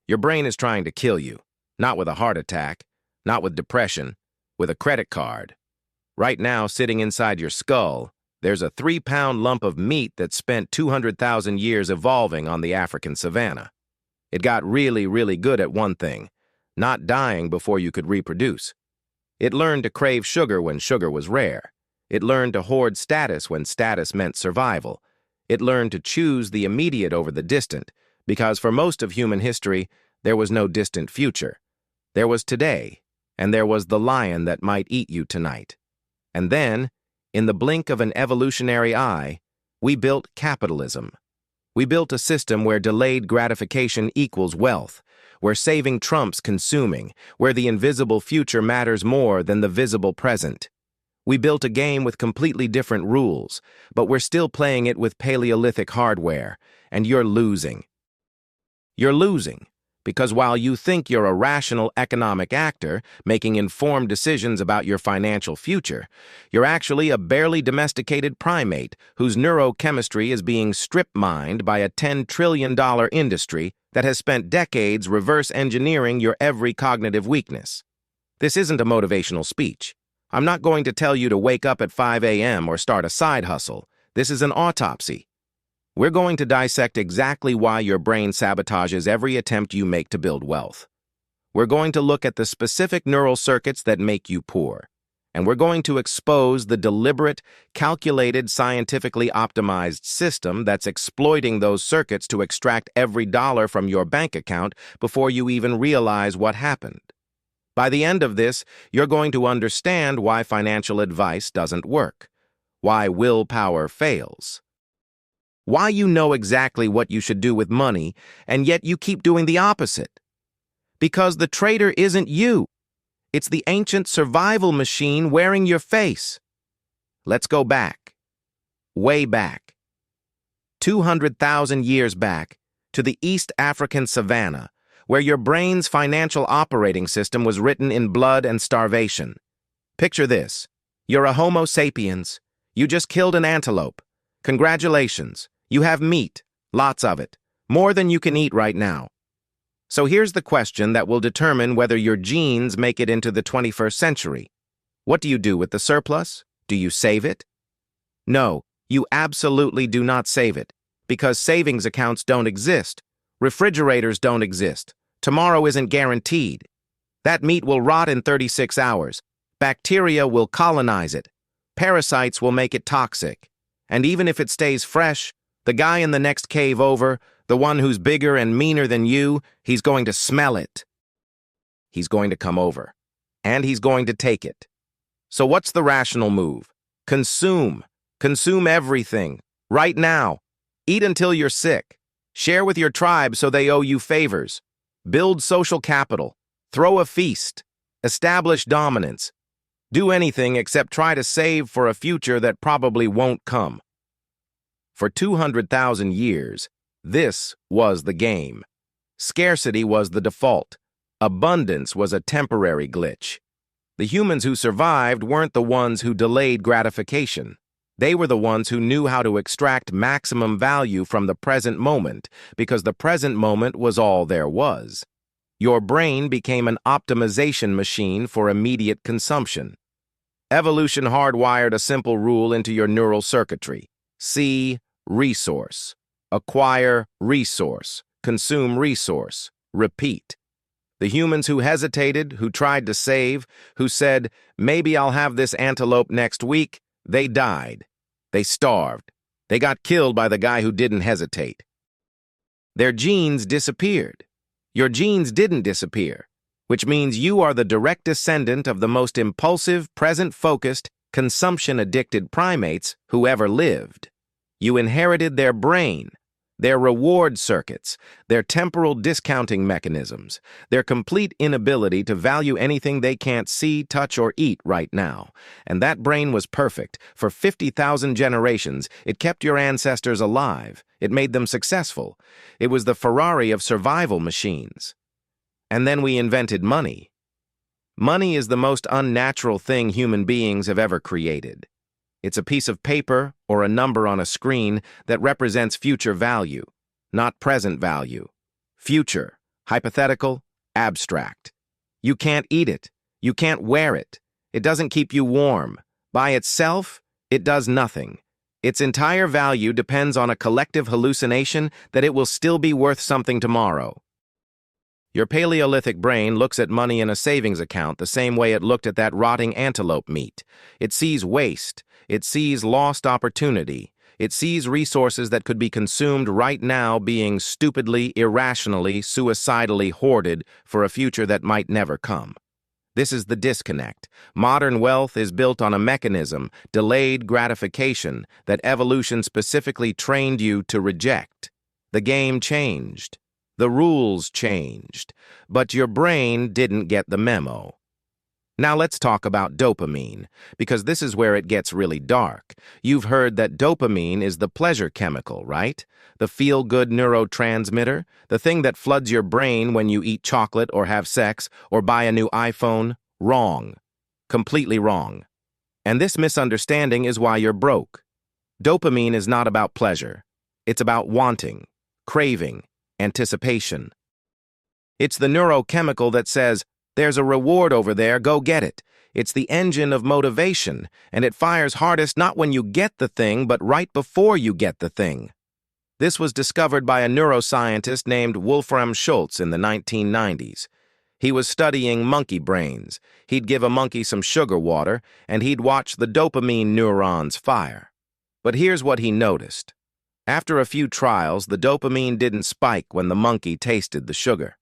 Your brain is trying to kill you, not with a heart attack, not with depression, with a credit card. Right now, sitting inside your skull, there's a 3-pound lump of meat that spent 200,000 years evolving on the African savanna. It got really, really good at one thing, not dying before you could reproduce. It learned to crave sugar when sugar was rare. It learned to hoard status when status meant survival. It learned to choose the immediate over the distant, because for most of human history, there was no distant future. There was today, and there was the lion that might eat you tonight. And then, in the blink of an evolutionary eye, we built capitalism. We built a system where delayed gratification equals wealth, where saving trumps consuming, where the invisible future matters more than the visible present. We built a game with completely different rules, but we're still playing it with Paleolithic hardware, and you're losing. You're losing, because while you think you're a rational economic actor, making informed decisions about your financial future, you're actually a barely domesticated primate whose neurochemistry is being strip-mined by a $10 trillion industry that has spent decades reverse engineering your every cognitive weakness. This isn't a motivational speech. I'm not going to tell you to wake up at 5 a.m. or start a side hustle. This is an autopsy. We're going to dissect exactly why your brain sabotages every attempt you make to build wealth. We're going to look at the specific neural circuits that make you poor. And we're going to expose the deliberate, calculated, scientifically optimized system that's exploiting those circuits to extract every dollar from your bank account before you even realize what happened. By the end of this, you're going to understand why financial advice doesn't work, why willpower fails, why you know exactly what you should do with money, and yet you keep doing the opposite. Because the traitor isn't you. It's the ancient survival machine wearing your face. Let's go back. Way back. 200,000 years back, to the East African savanna, where your brain's financial operating system was written in blood and starvation. Picture this. You're a Homo sapiens. You just killed an antelope. Congratulations. You have meat, lots of it, more than you can eat right now. So here's the question that will determine whether your genes make it into the 21st century. What do you do with the surplus? Do you save it? No, you absolutely do not save it, because savings accounts don't exist. Refrigerators don't exist. Tomorrow isn't guaranteed. That meat will rot in 36 hours. Bacteria will colonize it. Parasites will make it toxic. And even if it stays fresh, the guy in the next cave over, the one who's bigger and meaner than you, he's going to smell it. He's going to come over. And he's going to take it. So what's the rational move? Consume. Consume everything. Right now. Eat until you're sick. Share with your tribe so they owe you favors. Build social capital. Throw a feast. Establish dominance. Do anything except try to save for a future that probably won't come. For 200,000 years, this was the game. Scarcity was the default. Abundance was a temporary glitch. The humans who survived weren't the ones who delayed gratification. They were the ones who knew how to extract maximum value from the present moment, because the present moment was all there was. Your brain became an optimization machine for immediate consumption. Evolution hardwired a simple rule into your neural circuitry. See resource. Acquire resource. Consume resource. Repeat. The humans who hesitated, who tried to save, who said, maybe I'll have this antelope next week, they died. They starved. They got killed by the guy who didn't hesitate. Their genes disappeared. Your genes didn't disappear, which means you are the direct descendant of the most impulsive, present-focused, consumption-addicted primates who ever lived. You inherited their brain, their reward circuits, their temporal discounting mechanisms, their complete inability to value anything they can't see, touch, or eat right now. And that brain was perfect. For 50,000 generations, it kept your ancestors alive. It made them successful. It was the Ferrari of survival machines. And then we invented money. Money is the most unnatural thing human beings have ever created. It's a piece of paper or a number on a screen that represents future value, not present value. Future, Hypothetical, abstract. You can't eat it. You can't wear it. It doesn't keep you warm. By itself, it does nothing. Its entire value depends on a collective hallucination that it will still be worth something tomorrow. Your Paleolithic brain looks at money in a savings account the same way it looked at that rotting antelope meat. It sees waste. It sees lost opportunity. It sees resources that could be consumed right now being stupidly, irrationally, suicidally hoarded for a future that might never come. This is the disconnect. Modern wealth is built on a mechanism, delayed gratification, that evolution specifically trained you to reject. The game changed. The rules changed. But your brain didn't get the memo. Now let's talk about dopamine, because this is where it gets really dark. You've heard that dopamine is the pleasure chemical, right? The feel-good neurotransmitter, the thing that floods your brain when you eat chocolate or have sex or buy a new iPhone. Wrong. Completely wrong. And this misunderstanding is why you're broke. Dopamine is not about pleasure. It's about wanting, craving, anticipation. It's the neurochemical that says, "There's a reward over there, go get it." It's the engine of motivation, and it fires hardest not when you get the thing, but right before you get the thing. This was discovered by a neuroscientist named Wolfram Schultz in the 1990s. He was studying monkey brains. He'd give a monkey some sugar water, and he'd watch the dopamine neurons fire. But here's what he noticed. After a few trials, the dopamine didn't spike when the monkey tasted the sugar.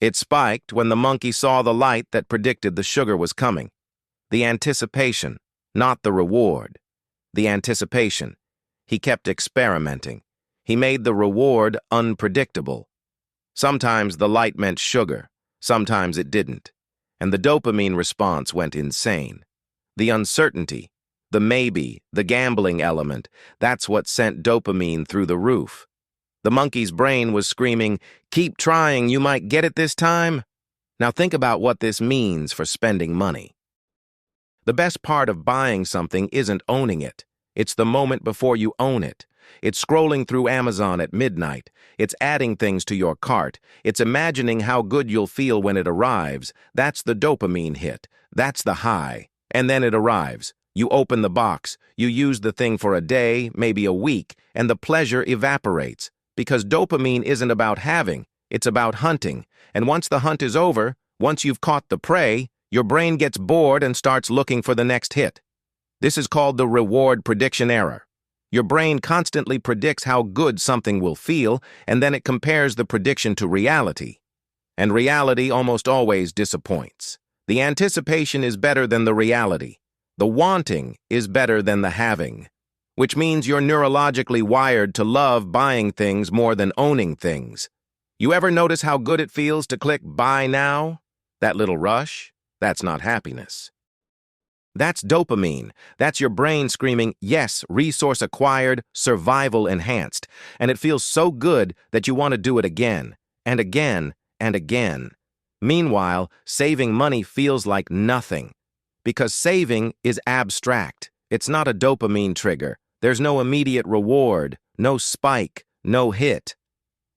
It spiked when the monkey saw the light that predicted the sugar was coming. The anticipation, not the reward. The anticipation. He kept experimenting. He made the reward unpredictable. Sometimes the light meant sugar. Sometimes it didn't. And the dopamine response went insane. The uncertainty, the maybe, the gambling element, that's what sent dopamine through the roof. The monkey's brain was screaming, "Keep trying, you might get it this time." Now think about what this means for spending money. The best part of buying something isn't owning it. It's the moment before you own it. It's scrolling through Amazon at midnight. It's adding things to your cart. It's imagining how good you'll feel when it arrives. That's the dopamine hit. That's the high. And then it arrives. You open the box. You use the thing for a day, maybe a week, and the pleasure evaporates. Because dopamine isn't about having, it's about hunting. And once the hunt is over, once you've caught the prey, your brain gets bored and starts looking for the next hit. This is called the reward prediction error. Your brain constantly predicts how good something will feel, and then it compares the prediction to reality. And reality almost always disappoints. The anticipation is better than the reality. The wanting is better than the having. Which means you're neurologically wired to love buying things more than owning things. You ever notice how good it feels to click buy now? That little rush? That's not happiness. That's dopamine. That's your brain screaming, yes, resource acquired, survival enhanced. And it feels so good that you want to do it again, and again, and again. Meanwhile, saving money feels like nothing. Because saving is abstract. It's not a dopamine trigger. There's no immediate reward, no spike, no hit.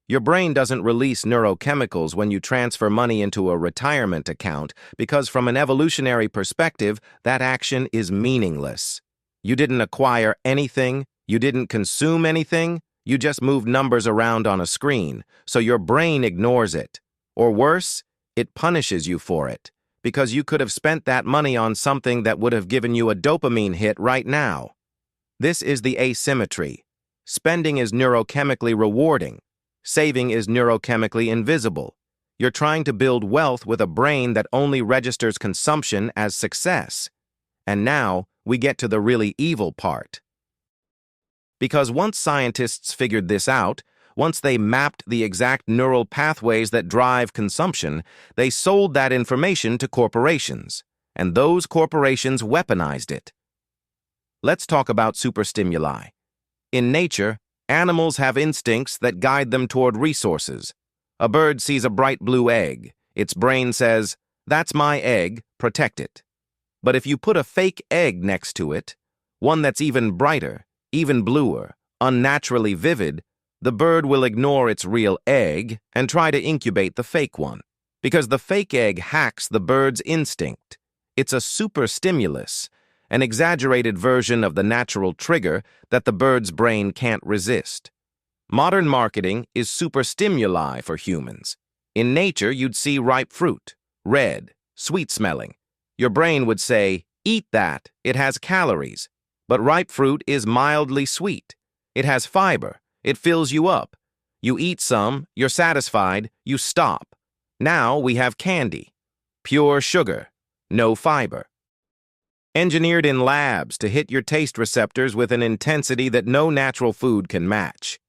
Your brain doesn't release neurochemicals when you transfer money into a retirement account because from an evolutionary perspective, that action is meaningless. You didn't acquire anything, you didn't consume anything, you just moved numbers around on a screen, so your brain ignores it. Or worse, it punishes you for it, because you could have spent that money on something that would have given you a dopamine hit right now. This is the asymmetry. Spending is neurochemically rewarding. Saving is neurochemically invisible. You're trying to build wealth with a brain that only registers consumption as success. And now, we get to the really evil part. Because once scientists figured this out, once they mapped the exact neural pathways that drive consumption, they sold that information to corporations. And those corporations weaponized it. Let's talk about superstimuli. In nature, animals have instincts that guide them toward resources. A bird sees a bright blue egg. Its brain says, "That's my egg, protect it." But if you put a fake egg next to it, one that's even brighter, even bluer, unnaturally vivid, The bird will ignore its real egg and try to incubate the fake one, because the fake egg hacks the bird's instinct. It's a super stimulus, an exaggerated version of the natural trigger that the bird's brain can't resist. Modern marketing is super stimuli for humans. In nature, you'd see ripe fruit, red, sweet-smelling. Your brain would say, "Eat that, it has calories." But ripe fruit is mildly sweet. It has fiber. It fills you up. You eat some, you're satisfied, you stop. Now we have candy. Pure sugar, no fiber. Engineered in labs to hit your taste receptors with an intensity that no natural food can match.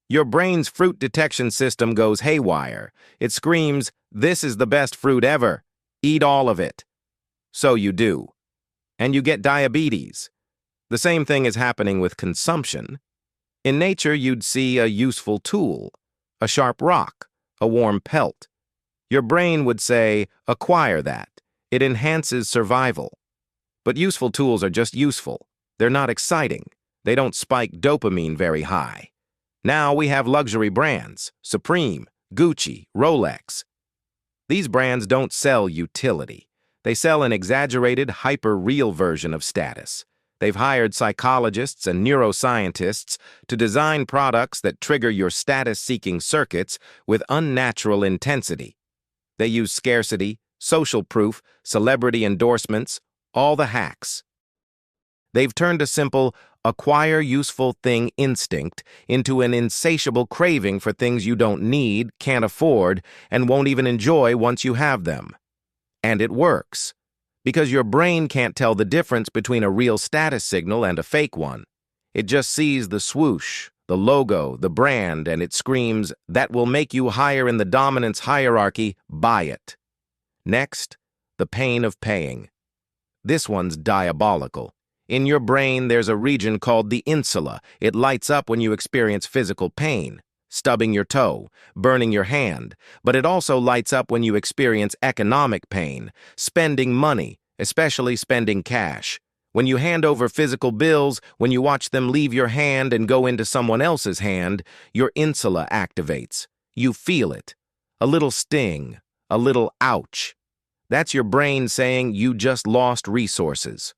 Your brain's fruit detection system goes haywire. It screams, "This is the best fruit ever. Eat all of it." So you do. And you get diabetes. The same thing is happening with consumption. In nature, you'd see a useful tool, a sharp rock, a warm pelt. Your brain would say, "Acquire that. It enhances survival." But useful tools are just useful. They're not exciting. They don't spike dopamine very high. Now we have luxury brands, Supreme, Gucci, Rolex. These brands don't sell utility. They sell an exaggerated, hyper-real version of status. They've hired psychologists and neuroscientists to design products that trigger your status-seeking circuits with unnatural intensity. They use scarcity, social proof, celebrity endorsements, all the hacks. They've turned a simple, acquire useful thing instinct into an insatiable craving for things you don't need, can't afford, and won't even enjoy once you have them. And it works. Because your brain can't tell the difference between a real status signal and a fake one. It just sees the swoosh, the logo, the brand, and it screams, "That will make you higher in the dominance hierarchy, buy it." Next, the pain of paying. This one's diabolical. In your brain, there's a region called the insula. It lights up when you experience physical pain. Stubbing your toe, burning your hand, but it also lights up when you experience economic pain, spending money, especially spending cash. When you hand over physical bills, when you watch them leave your hand and go into someone else's hand, your insula activates. You feel it. A little sting, a little ouch. That's your brain saying you just lost resources.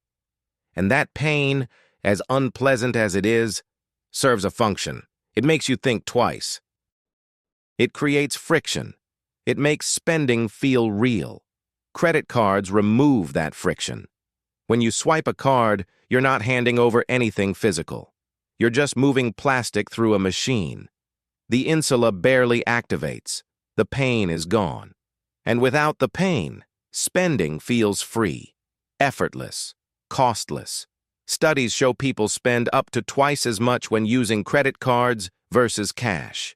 And that pain, as unpleasant as it is, serves a function. It makes you think twice. It creates friction. It makes spending feel real. Credit cards remove that friction. When you swipe a card, you're not handing over anything physical. You're just moving plastic through a machine. The insula barely activates. The pain is gone. And without the pain, spending feels free, effortless, costless. Studies show people spend up to twice as much when using credit cards versus cash.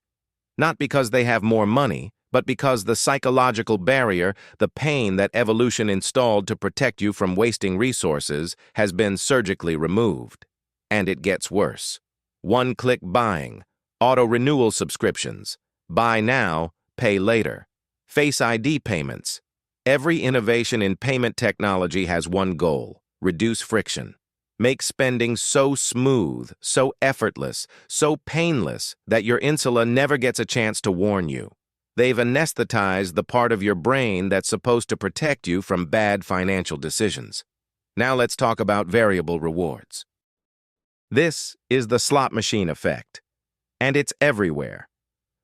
Not because they have more money, but because the psychological barrier, the pain that evolution installed to protect you from wasting resources, has been surgically removed. And it gets worse. One-click buying, auto-renewal subscriptions, buy now, pay later, Face ID payments. Every innovation in payment technology has one goal: reduce friction. Make spending so smooth, so effortless, so painless that your insula never gets a chance to warn you. They've anesthetized the part of your brain that's supposed to protect you from bad financial decisions. Now let's talk about variable rewards. This is the slot machine effect, and it's everywhere.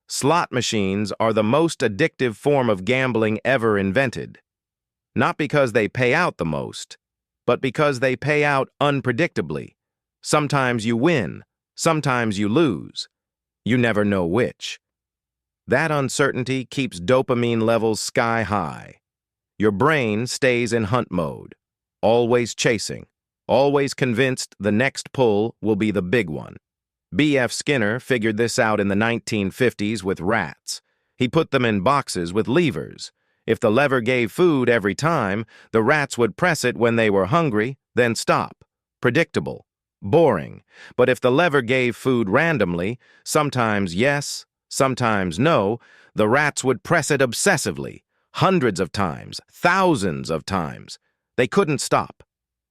Slot machines are the most addictive form of gambling ever invented. Not because they pay out the most, but because they pay out unpredictably. Sometimes you win, sometimes you lose. You never know which. That uncertainty keeps dopamine levels sky high. Your brain stays in hunt mode, always chasing, always convinced the next pull will be the big one. B.F. Skinner figured this out in the 1950s with rats. He put them in boxes with levers. If the lever gave food every time, the rats would press it when they were hungry, then stop. Predictable. Boring. But if the lever gave food randomly, sometimes yes, sometimes no, the rats would press it obsessively, hundreds of times, thousands of times. They couldn't stop.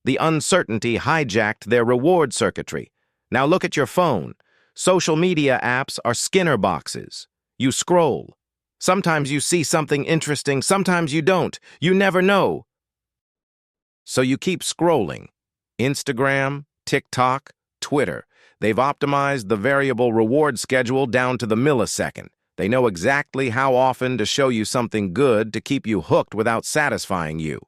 The uncertainty hijacked their reward circuitry. Now look at your phone. Social media apps are Skinner boxes. You scroll. Sometimes you see something interesting, sometimes you don't. You never know. So you keep scrolling. Instagram, TikTok, Twitter. They've optimized the variable reward schedule down to the millisecond. They know exactly how often to show you something good to keep you hooked without satisfying you.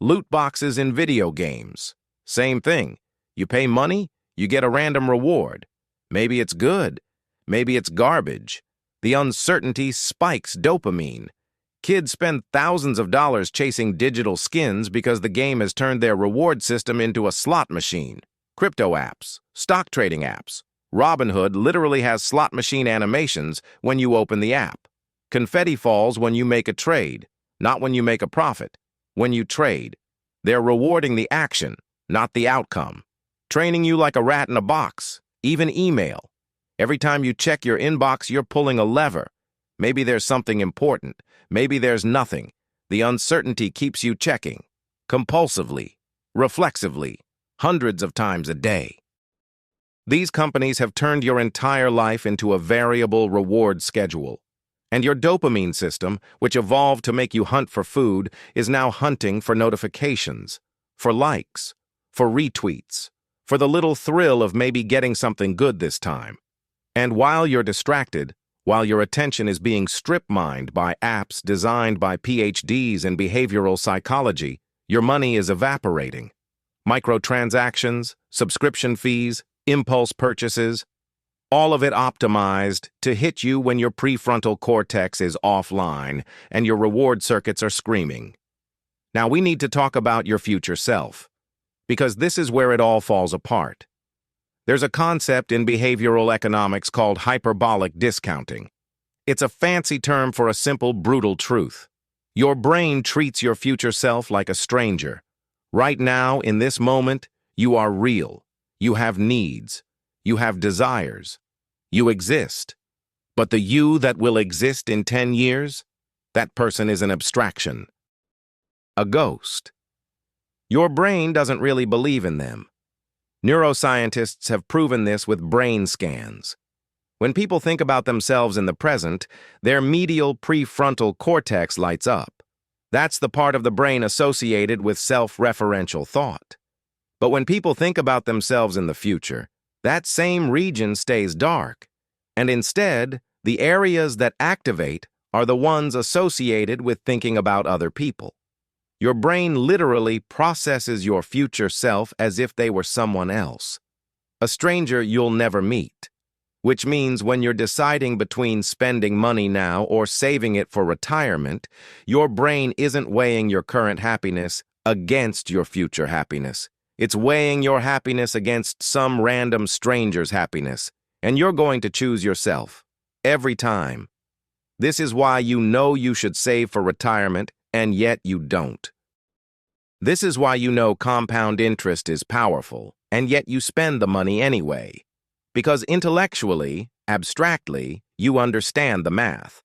Loot boxes in video games. Same thing. You pay money, you get a random reward. Maybe it's good. Maybe it's garbage. The uncertainty spikes dopamine. Kids spend thousands of dollars chasing digital skins because the game has turned their reward system into a slot machine. Crypto apps, stock trading apps. Robinhood literally has slot machine animations when you open the app. Confetti falls when you make a trade, not when you make a profit. When you trade, they're rewarding the action, not the outcome. Training you like a rat in a box, even email. Every time you check your inbox, you're pulling a lever. Maybe there's something important. Maybe there's nothing. The uncertainty keeps you checking. Compulsively, reflexively, hundreds of times a day. These companies have turned your entire life into a variable reward schedule. And your dopamine system, which evolved to make you hunt for food, is now hunting for notifications, for likes, for retweets, for the little thrill of maybe getting something good this time. And while you're distracted, while your attention is being strip-mined by apps designed by PhDs in behavioral psychology, your money is evaporating. Microtransactions, subscription fees, impulse purchases, all of it optimized to hit you when your prefrontal cortex is offline and your reward circuits are screaming. Now we need to talk about your future self, because this is where it all falls apart. There's a concept in behavioral economics called hyperbolic discounting. It's a fancy term for a simple, brutal truth. Your brain treats your future self like a stranger. Right now, in this moment, you are real. You have needs. You have desires. You exist. But the you that will exist in 10 years, that person is an abstraction. A ghost. Your brain doesn't really believe in them. Neuroscientists have proven this with brain scans. When people think about themselves in the present, their medial prefrontal cortex lights up. That's the part of the brain associated with self-referential thought. But when people think about themselves in the future, that same region stays dark. And instead, the areas that activate are the ones associated with thinking about other people. Your brain literally processes your future self as if they were someone else, a stranger you'll never meet. Which means when you're deciding between spending money now or saving it for retirement, your brain isn't weighing your current happiness against your future happiness. It's weighing your happiness against some random stranger's happiness, and you're going to choose yourself, every time. This is why you know you should save for retirement, and yet you don't. This is why you know compound interest is powerful, and yet you spend the money anyway. Because intellectually, abstractly, you understand the math.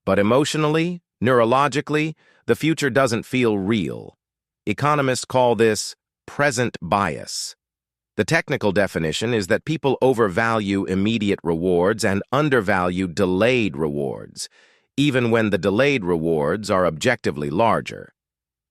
But emotionally, neurologically, the future doesn't feel real. Economists call this present bias. The technical definition is that people overvalue immediate rewards and undervalue delayed rewards, even when the delayed rewards are objectively larger.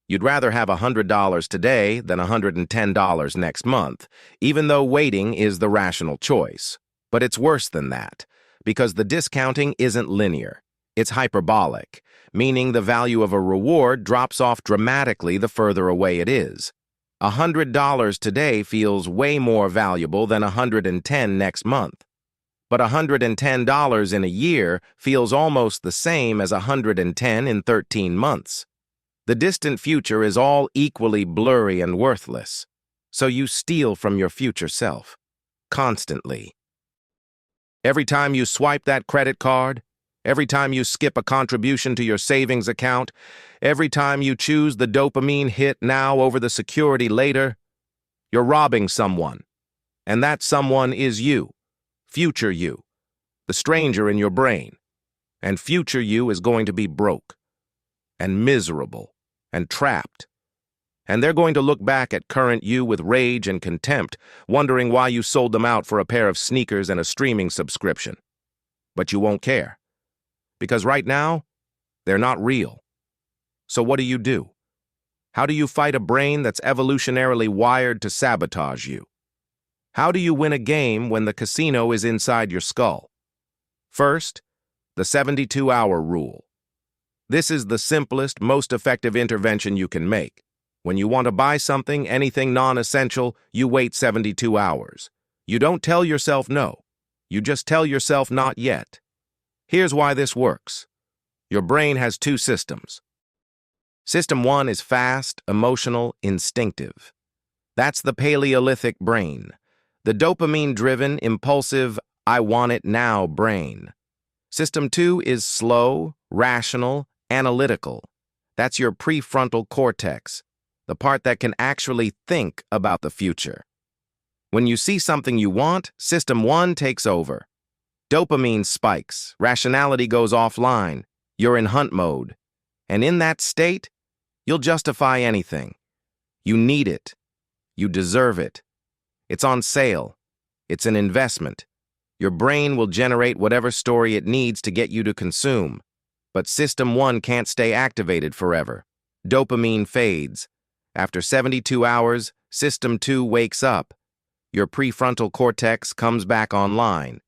You'd rather have $100 today than $110 next month, even though waiting is the rational choice. But it's worse than that, because the discounting isn't linear. It's hyperbolic, meaning the value of a reward drops off dramatically the further away it is. $100 today feels way more valuable than $110 next month. But $110 in a year feels almost the same as $110 in 13 months. The distant future is all equally blurry and worthless, so you steal from your future self, constantly. Every time you swipe that credit card, every time you skip a contribution to your savings account, every time you choose the dopamine hit now over the security later, you're robbing someone. And that someone is you, future you, the stranger in your brain. And future you is going to be broke, and miserable, and trapped, And they're going to look back at current you with rage and contempt, wondering why you sold them out for a pair of sneakers and a streaming subscription. But you won't care. Because right now, they're not real. So what do? How do you fight a brain that's evolutionarily wired to sabotage you? How do you win a game when the casino is inside your skull? First, the 72-hour rule. This is the simplest, most effective intervention you can make. When you want to buy something, anything non-essential, you wait 72 hours. You don't tell yourself no. You just tell yourself not yet. Here's why this works. Your brain has two systems. System 1 is fast, emotional, instinctive. That's the Paleolithic brain, the dopamine-driven, impulsive, I want it now brain. System 2 is slow, rational, analytical. That's your prefrontal cortex, the part that can actually think about the future. When you see something you want, System 1 takes over. Dopamine spikes, rationality goes offline, you're in hunt mode. And in that state, you'll justify anything. You need it. You deserve it. It's on sale. It's an investment. Your brain will generate whatever story it needs to get you to consume. But System 1 can't stay activated forever. Dopamine fades. After 72 hours, System 2 wakes up. Your prefrontal cortex comes back online.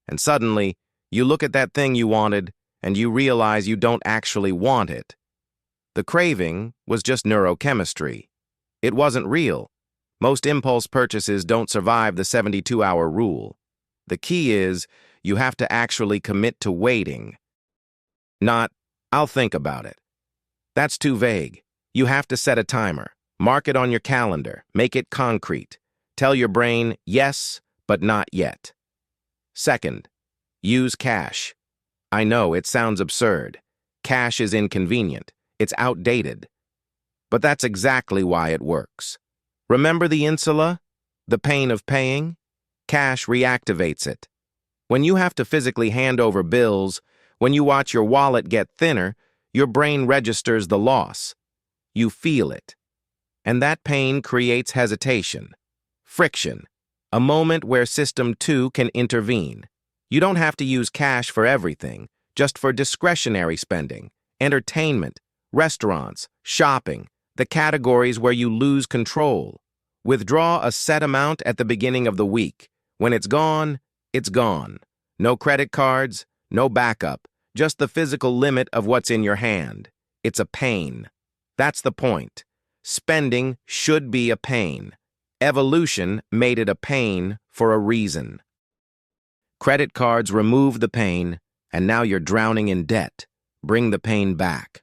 And suddenly, you look at that thing you wanted, and you realize you don't actually want it. The craving was just neurochemistry. It wasn't real. Most impulse purchases don't survive the 72-hour rule. The key is, you have to actually commit to waiting. Not, I'll think about it. That's too vague. You have to set a timer. Mark it on your calendar. Make it concrete. Tell your brain, yes, but not yet. Second, use cash. I know, it sounds absurd. Cash is inconvenient. It's outdated. But that's exactly why it works. Remember the insula? The pain of paying? Cash reactivates it. When you have to physically hand over bills, when you watch your wallet get thinner, your brain registers the loss. You feel it. And that pain creates hesitation, friction, a moment where System 2 can intervene. You don't have to use cash for everything, just for discretionary spending, entertainment, restaurants, shopping, the categories where you lose control. Withdraw a set amount at the beginning of the week. When it's gone, it's gone. No credit cards, no backup, just the physical limit of what's in your hand. It's a pain. That's the point. Spending should be a pain. Evolution made it a pain for a reason. Credit cards remove the pain, and now you're drowning in debt. Bring the pain back.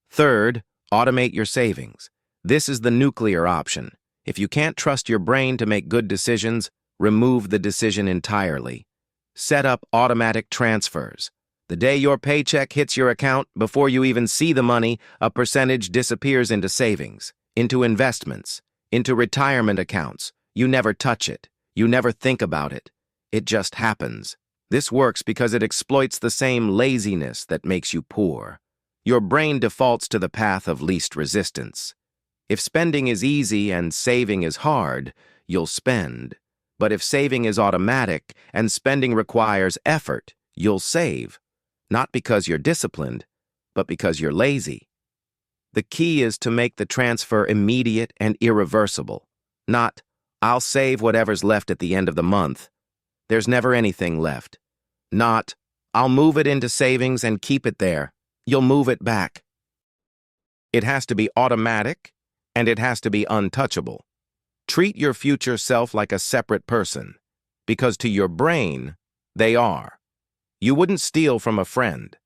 Third, automate your savings. This is the nuclear option. If you can't trust your brain to make good decisions, remove the decision entirely. Set up automatic transfers. The day your paycheck hits your account, before you even see the money, a percentage disappears into savings, into investments, into retirement accounts. You never touch it. You never think about it. It just happens. This works because it exploits the same laziness that makes you poor. Your brain defaults to the path of least resistance. If spending is easy and saving is hard, you'll spend. But if saving is automatic and spending requires effort, you'll save. Not because you're disciplined, but because you're lazy. The key is to make the transfer immediate and irreversible. Not, I'll save whatever's left at the end of the month. There's never anything left. Not, I'll move it into savings and keep it there. You'll move it back. It has to be automatic, and it has to be untouchable. Treat your future self like a separate person, because to your brain, they are. You wouldn't steal from a friend,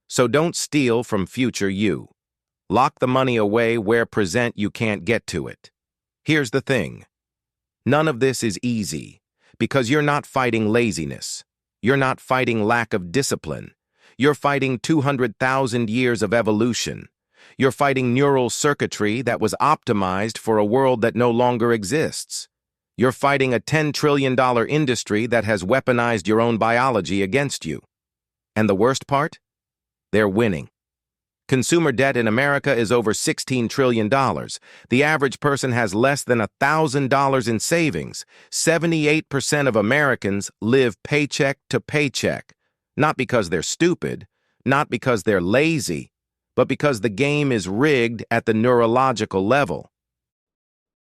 so don't steal from future you. Lock the money away where present you can't get to it. Here's the thing. None of this is easy, because you're not fighting laziness. You're not fighting lack of discipline. You're fighting 200,000 years of evolution. You're fighting neural circuitry that was optimized for a world that no longer exists. You're fighting a $10 trillion industry that has weaponized your own biology against you. And the worst part? They're winning. Consumer debt in America is over $16 trillion. The average person has less than $1,000 in savings. 78% of Americans live paycheck to paycheck. Not because they're stupid, not because they're lazy, but because the game is rigged at the neurological level.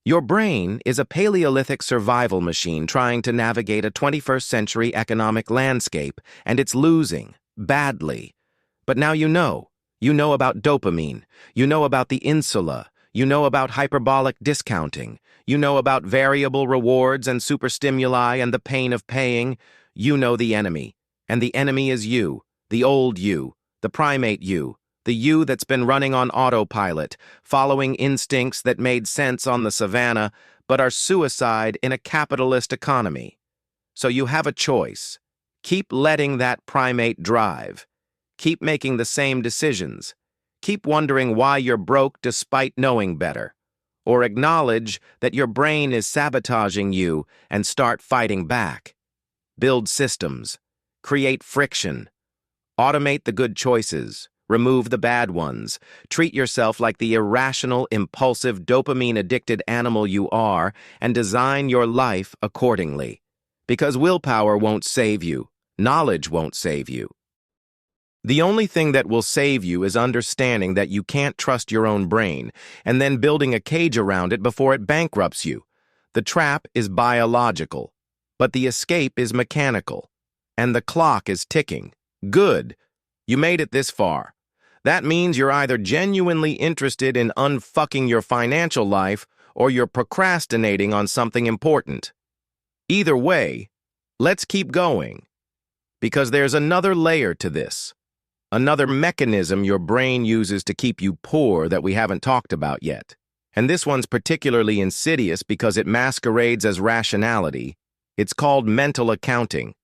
Your brain is a Paleolithic survival machine trying to navigate a 21st century economic landscape, and it's losing, badly. But now you know. You know about dopamine. You know about the insula. You know about hyperbolic discounting. You know about variable rewards and superstimuli and the pain of paying. You know the enemy. And the enemy is you, the old you, the primate you, the you that's been running on autopilot, following instincts that made sense on the savannah, but are suicide in a capitalist economy. So you have a choice. Keep letting that primate drive. Keep making the same decisions. Keep wondering why you're broke despite knowing better. Or acknowledge that your brain is sabotaging you and start fighting back. Build systems. Create friction. Automate the good choices. Remove the bad ones. Treat yourself like the irrational, impulsive, dopamine-addicted animal you are and design your life accordingly. Because willpower won't save you. Knowledge won't save you. The only thing that will save you is understanding that you can't trust your own brain and then building a cage around it before it bankrupts you. The trap is biological, but the escape is mechanical. And the clock is ticking. Good. You made it this far. That means you're either genuinely interested in unfucking your financial life or you're procrastinating on something important. Either way, let's keep going. Because there's another layer to this. Another mechanism your brain uses to keep you poor that we haven't talked about yet. And this one's particularly insidious because it masquerades as rationality. It's called mental accounting.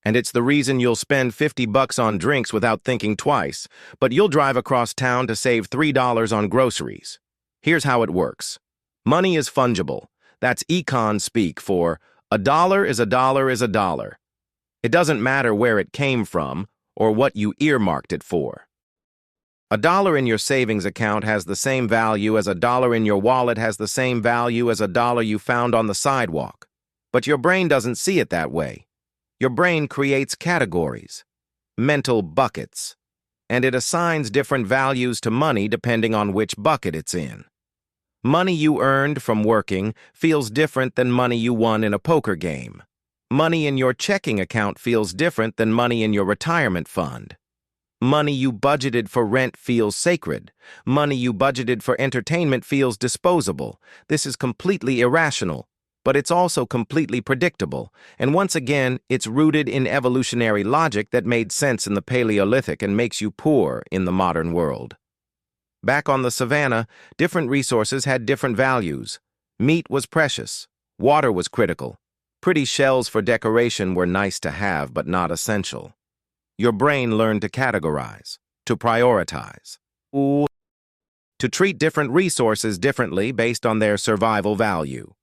And it's the reason you'll spend $50 on drinks without thinking twice, but you'll drive across town to save $3 on groceries. Here's how it works. Money is fungible. That's econ speak for a dollar is a dollar is a dollar. It doesn't matter where it came from or what you earmarked it for. A dollar in your savings account has the same value as a dollar in your wallet has the same value as a dollar you found on the sidewalk. But your brain doesn't see it that way. Your brain creates categories, mental buckets, and it assigns different values to money depending on which bucket it's in. Money you earned from working feels different than money you won in a poker game. Money in your checking account feels different than money in your retirement fund. Money you budgeted for rent feels sacred. Money you budgeted for entertainment feels disposable. This is completely irrational, but it's also completely predictable. And once again, it's rooted in evolutionary logic that made sense in the Paleolithic and makes you poor in the modern world. Back on the savannah, different resources had different values. Meat was precious. Water was critical. Pretty shells for decoration were nice to have, but not essential. Your brain learned to categorize, to prioritize, to treat different resources differently based on their survival value.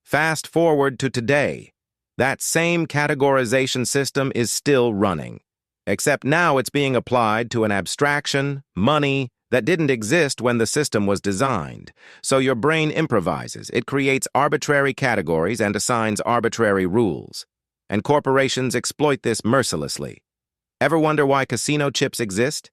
Fast forward to today. That same categorization system is still running, except now it's being applied to an abstraction, money, that didn't exist when the system was designed. So your brain improvises. It creates arbitrary categories and assigns arbitrary rules. And corporations exploit this mercilessly. Ever wonder why casino chips exist?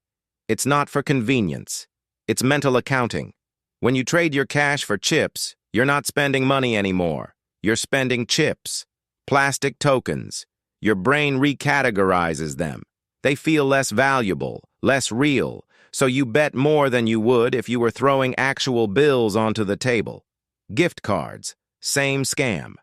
It's not for convenience. It's mental accounting. When you trade your cash for chips, you're not spending money anymore. You're spending chips, plastic tokens. Your brain recategorizes them. They feel less valuable, less real, so you bet more than you would if you were throwing actual bills onto the table. Gift cards, same scam.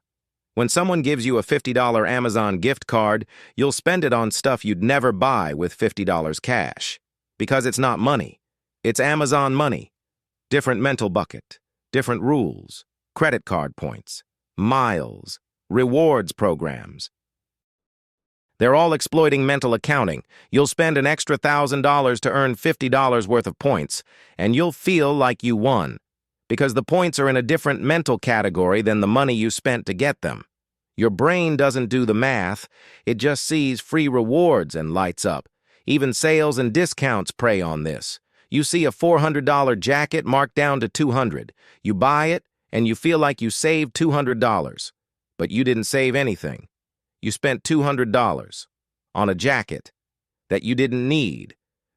When someone gives you a $50 Amazon gift card, you'll spend it on stuff you'd never buy with $50 cash. Because it's not money. It's Amazon money. Different mental bucket, different rules, credit card points, miles, rewards programs. They're all exploiting mental accounting. You'll spend an extra $1,000 to earn $50 worth of points, and you'll feel like you won, because the points are in a different mental category than the money you spent to get them. Your brain doesn't do the math. It just sees free rewards and lights up. Even sales and discounts prey on this. You see a $400 jacket marked down to $200. You buy it, and you feel like you saved $200. But you didn't save anything. You spent $200 on a jacket that you didn't need,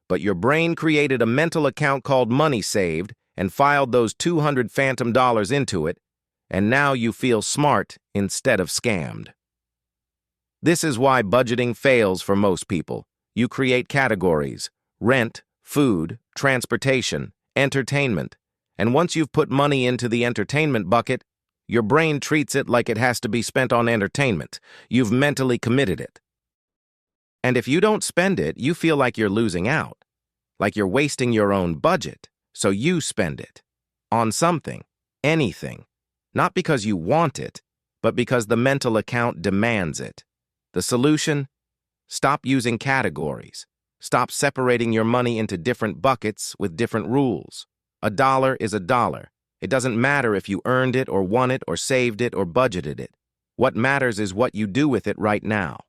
but your brain created a mental account called Money Saved and filed those 200 phantom dollars into it, and now you feel smart instead of scammed. This is why budgeting fails for most people. You create categories: rent, food, transportation, entertainment, and once you've put money into the entertainment bucket, your brain treats it like it has to be spent on entertainment. You've mentally committed it. And if you don't spend it, you feel like you're losing out, like you're wasting your own budget, so you spend it on something, anything, not because you want it, but because the mental account demands it. The solution? Stop using categories. Stop separating your money into different buckets with different rules. A dollar is a dollar. It doesn't matter if you earned it or won it or saved it or budgeted it. What matters is what you do with it right now.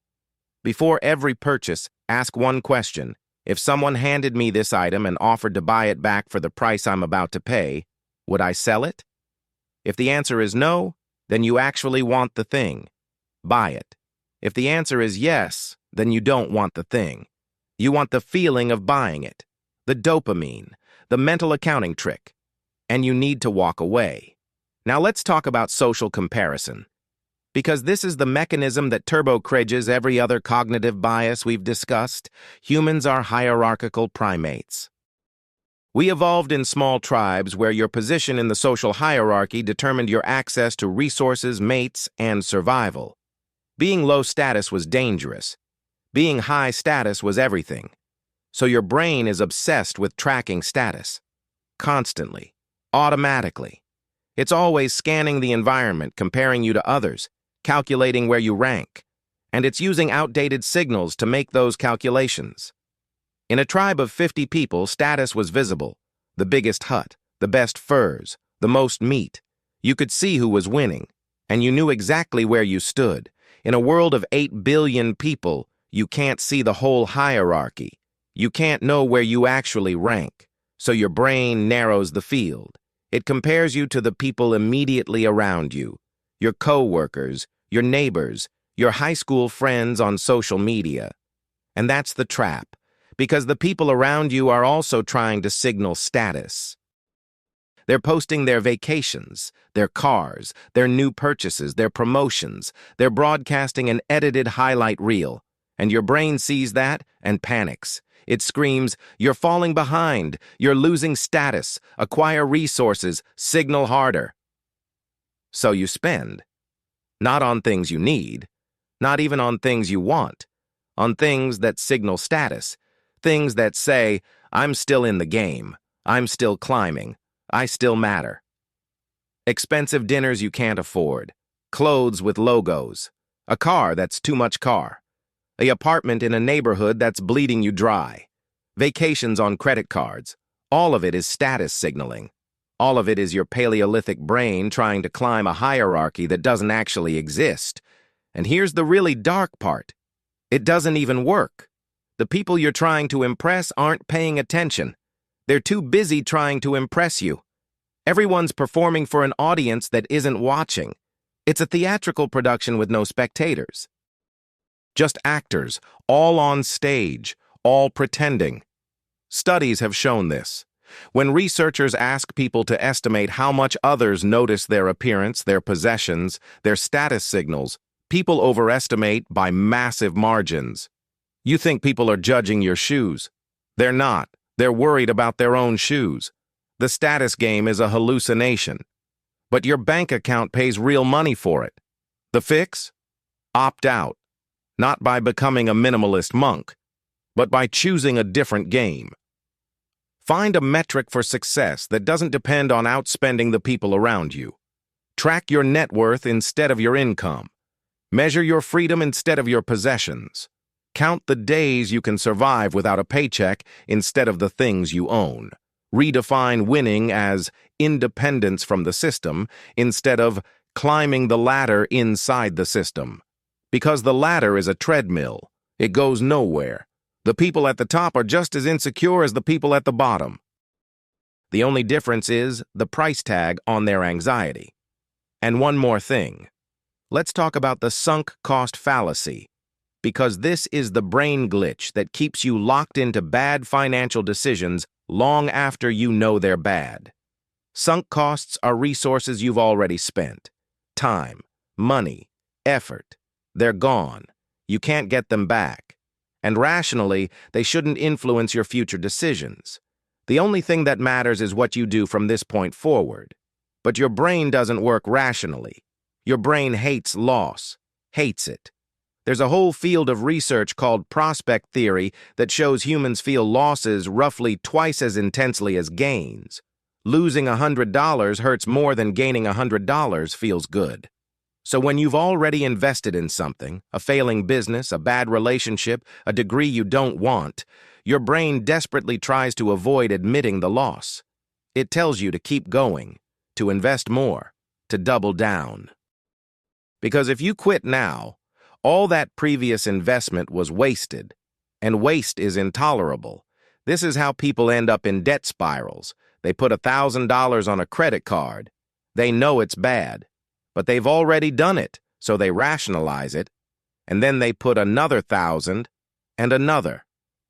Before every purchase, ask one question. If someone handed me this item and offered to buy it back for the price I'm about to pay, would I sell it? If the answer is no, then you actually want the thing. Buy it. If the answer is yes, then you don't want the thing. You want the feeling of buying it, the dopamine, the mental accounting trick, and you need to walk away. Now let's talk about social comparison, because this is the mechanism that turbocharges every other cognitive bias we've discussed. Humans are hierarchical primates. We evolved in small tribes where your position in the social hierarchy determined your access to resources, mates, and survival. Being low status was dangerous. Being high status was everything. So your brain is obsessed with tracking status. Constantly. Automatically. It's always scanning the environment, comparing you to others, calculating where you rank. And it's using outdated signals to make those calculations. In a tribe of 50 people, status was visible. The biggest hut, the best furs, the most meat. You could see who was winning, and you knew exactly where you stood. In a world of 8 billion people, you can't see the whole hierarchy. You can't know where you actually rank, so your brain narrows the field. It compares you to the people immediately around you, your co-workers, your neighbors, your high school friends on social media. And that's the trap, because the people around you are also trying to signal status. They're posting their vacations, their cars, their new purchases, their promotions. They're broadcasting an edited highlight reel, and your brain sees that and panics. It screams, "You're falling behind, you're losing status, acquire resources, signal harder." So you spend. Not on things you need, not even on things you want, on things that signal status, things that say, "I'm still in the game, I'm still climbing, I still matter." Expensive dinners you can't afford, clothes with logos, a car that's too much car, an apartment in a neighborhood that's bleeding you dry, vacations on credit cards. All of it is status signaling. All of it is your Paleolithic brain trying to climb a hierarchy that doesn't actually exist. And here's the really dark part. It doesn't even work. The people you're trying to impress aren't paying attention. They're too busy trying to impress you. Everyone's performing for an audience that isn't watching. It's a theatrical production with no spectators. Just actors, all on stage, all pretending. Studies have shown this. When researchers ask people to estimate how much others notice their appearance, their possessions, their status signals, people overestimate by massive margins. You think people are judging your shoes. They're not. They're worried about their own shoes. The status game is a hallucination. But your bank account pays real money for it. The fix? Opt out. Not by becoming a minimalist monk, but by choosing a different game. Find a metric for success that doesn't depend on outspending the people around you. Track your net worth instead of your income. Measure your freedom instead of your possessions. Count the days you can survive without a paycheck instead of the things you own. Redefine winning as independence from the system instead of climbing the ladder inside the system. Because the ladder is a treadmill. It goes nowhere. The people at the top are just as insecure as the people at the bottom. The only difference is the price tag on their anxiety. And one more thing. Let's talk about the sunk cost fallacy, because this is the brain glitch that keeps you locked into bad financial decisions long after you know they're bad. Sunk costs are resources you've already spent. Time, money, effort. They're gone. You can't get them back. And rationally, they shouldn't influence your future decisions. The only thing that matters is what you do from this point forward. But your brain doesn't work rationally. Your brain hates loss, hates it. There's a whole field of research called prospect theory that shows humans feel losses roughly twice as intensely as gains. Losing $100 hurts more than gaining $100 feels good. So when you've already invested in something, a failing business, a bad relationship, a degree you don't want, your brain desperately tries to avoid admitting the loss. It tells you to keep going, to invest more, to double down. Because if you quit now, all that previous investment was wasted, and waste is intolerable. This is how people end up in debt spirals. They put $1,000 on a credit card. They know it's bad, but they've already done it, so they rationalize it, and then they put another 1,000 and another.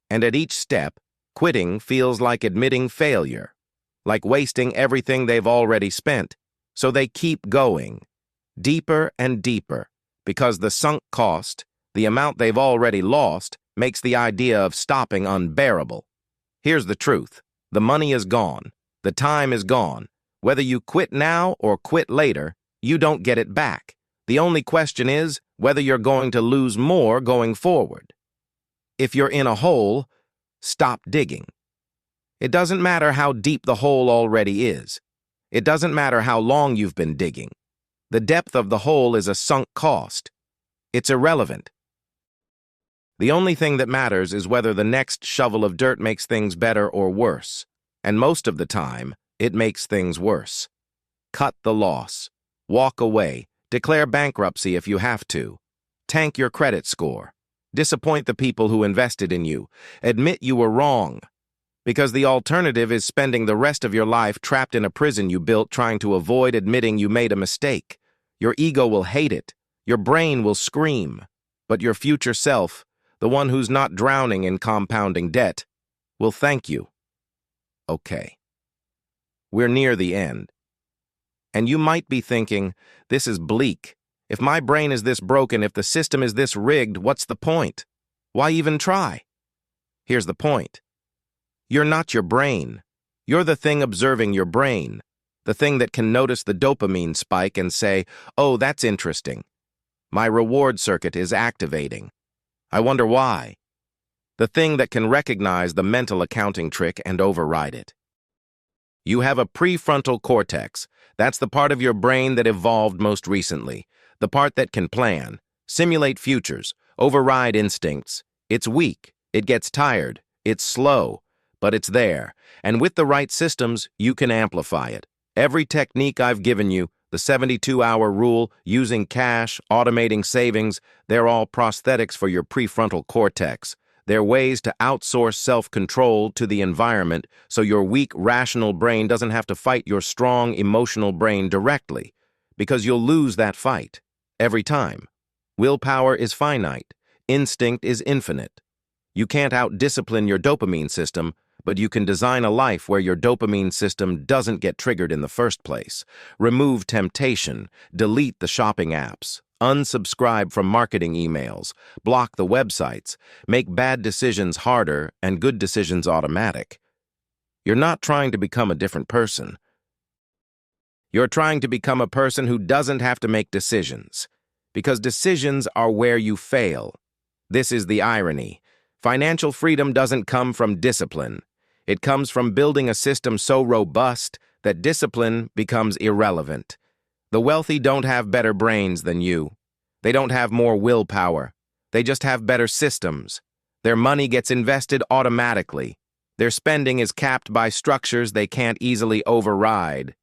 And at each step, quitting feels like admitting failure, like wasting everything they've already spent, so they keep going, deeper and deeper. Because the sunk cost, the amount they've already lost, makes the idea of stopping unbearable. Here's the truth. The money is gone. The time is gone. Whether you quit now or quit later, you don't get it back. The only question is whether you're going to lose more going forward. If you're in a hole, stop digging. It doesn't matter how deep the hole already is. It doesn't matter how long you've been digging. The depth of the hole is a sunk cost. It's irrelevant. The only thing that matters is whether the next shovel of dirt makes things better or worse. And most of the time, it makes things worse. Cut the loss. Walk away. Declare bankruptcy if you have to. Tank your credit score. Disappoint the people who invested in you. Admit you were wrong. Because the alternative is spending the rest of your life trapped in a prison you built trying to avoid admitting you made a mistake. Your ego will hate it. Your brain will scream. But your future self, the one who's not drowning in compounding debt, will thank you. Okay. We're near the end. And you might be thinking, this is bleak. If my brain is this broken, if the system is this rigged, what's the point? Why even try? Here's the point. You're not your brain. You're the thing observing your brain, the thing that can notice the dopamine spike and say, oh, that's interesting. My reward circuit is activating. I wonder why. The thing that can recognize the mental accounting trick and override it. You have a prefrontal cortex. That's the part of your brain that evolved most recently, the part that can plan, simulate futures, override instincts. It's weak, it gets tired, it's slow. But it's there, and with the right systems, you can amplify it. Every technique I've given you, the 72-hour rule, using cash, automating savings, they're all prosthetics for your prefrontal cortex. They're ways to outsource self-control to the environment so your weak, rational brain doesn't have to fight your strong, emotional brain directly, because you'll lose that fight every time. Willpower is finite. Instinct is infinite. You can't out-discipline your dopamine system, but you can design a life where your dopamine system doesn't get triggered in the first place. Remove temptation, delete the shopping apps, unsubscribe from marketing emails, block the websites, make bad decisions harder and good decisions automatic. You're not trying to become a different person. You're trying to become a person who doesn't have to make decisions, because decisions are where you fail. This is the irony. Financial freedom doesn't come from discipline. It comes from building a system so robust that discipline becomes irrelevant. The wealthy don't have better brains than you. They don't have more willpower. They just have better systems. Their money gets invested automatically. Their spending is capped by structures they can't easily override.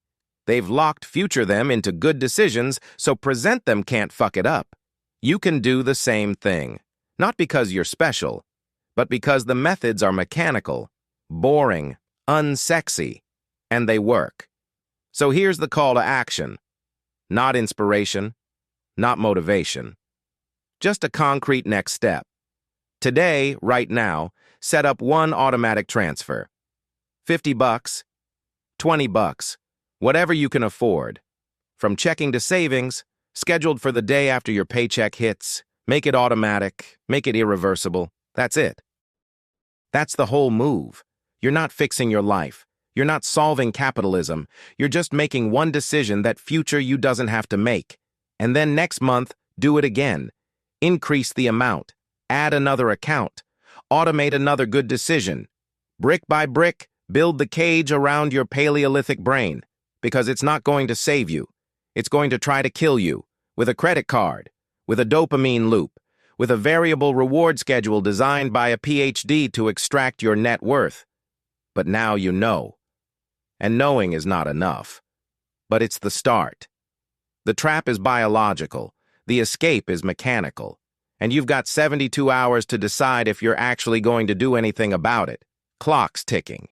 They've locked future them into good decisions, so present them can't fuck it up. You can do the same thing. Not because you're special, but because the methods are mechanical, boring, unsexy, and they work. So here's the call to action. Not inspiration, not motivation. Just a concrete next step. Today, right now, set up one automatic transfer. $50, $20, whatever you can afford. From checking to savings, scheduled for the day after your paycheck hits, make it automatic, make it irreversible. That's it. That's the whole move. You're not fixing your life. You're not solving capitalism. You're just making one decision that future you doesn't have to make. And then next month, do it again. Increase the amount. Add another account. Automate another good decision. Brick by brick, build the cage around your Paleolithic brain, because it's not going to save you. It's going to try to kill you, with a credit card, with a dopamine loop, with a variable reward schedule designed by a PhD to extract your net worth. But now you know. And knowing is not enough. But it's the start. The trap is biological. The escape is mechanical. And you've got 72 hours to decide if you're actually going to do anything about it. Clock's ticking.